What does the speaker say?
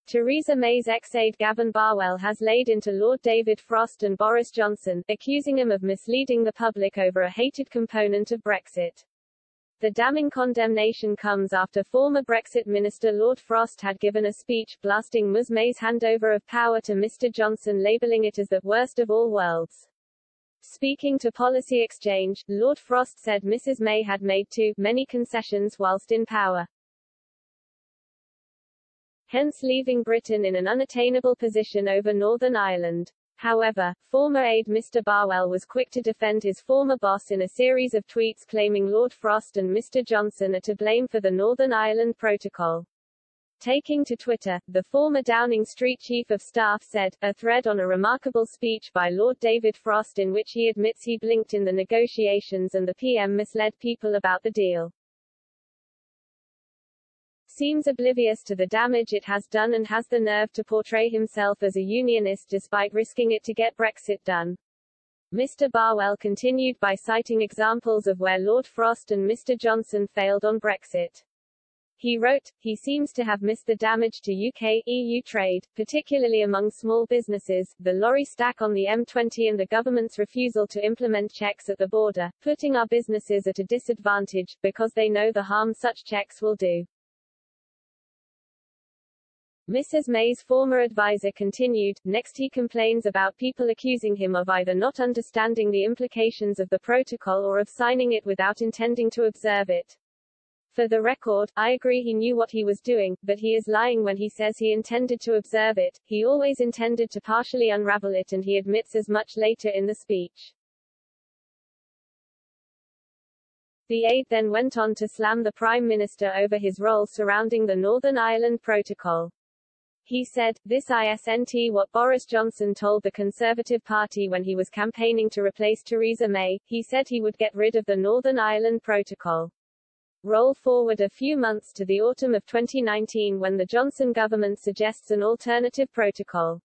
Theresa May's ex-aide Gavin Barwell has laid into Lord David Frost and Boris Johnson, accusing him of misleading the public over a hated component of Brexit. The damning condemnation comes after former Brexit Minister Lord Frost had given a speech blasting Ms May's handover of power to Mr Johnson, labelling it as the worst of all worlds. Speaking to Policy Exchange, Lord Frost said Mrs May had made too many concessions whilst in power, hence leaving Britain in an unattainable position over Northern Ireland. However, former aide Mr Barwell was quick to defend his former boss in a series of tweets claiming Lord Frost and Mr Johnson are to blame for the Northern Ireland Protocol. Taking to Twitter, the former Downing Street Chief of Staff said, a thread on a remarkable speech by Lord David Frost in which he admits he blinked in the negotiations and the PM misled people about the deal. Seems oblivious to the damage it has done and has the nerve to portray himself as a unionist despite risking it to get Brexit done. Mr Barwell continued by citing examples of where Lord Frost and Mr Johnson failed on Brexit. He wrote, he seems to have missed the damage to UK-EU trade, particularly among small businesses, the lorry stack on the M20 and the government's refusal to implement checks at the border, putting our businesses at a disadvantage, because they know the harm such checks will do. Mrs May's former advisor continued, next he complains about people accusing him of either not understanding the implications of the protocol or of signing it without intending to observe it. For the record, I agree he knew what he was doing, but he is lying when he says he intended to observe it. He always intended to partially unravel it, and he admits as much later in the speech. The aide then went on to slam the Prime Minister over his role surrounding the Northern Ireland Protocol. He said, this isn't what Boris Johnson told the Conservative Party when he was campaigning to replace Theresa May. He said he would get rid of the Northern Ireland Protocol. Roll forward a few months to the autumn of 2019 when the Johnson government suggests an alternative protocol.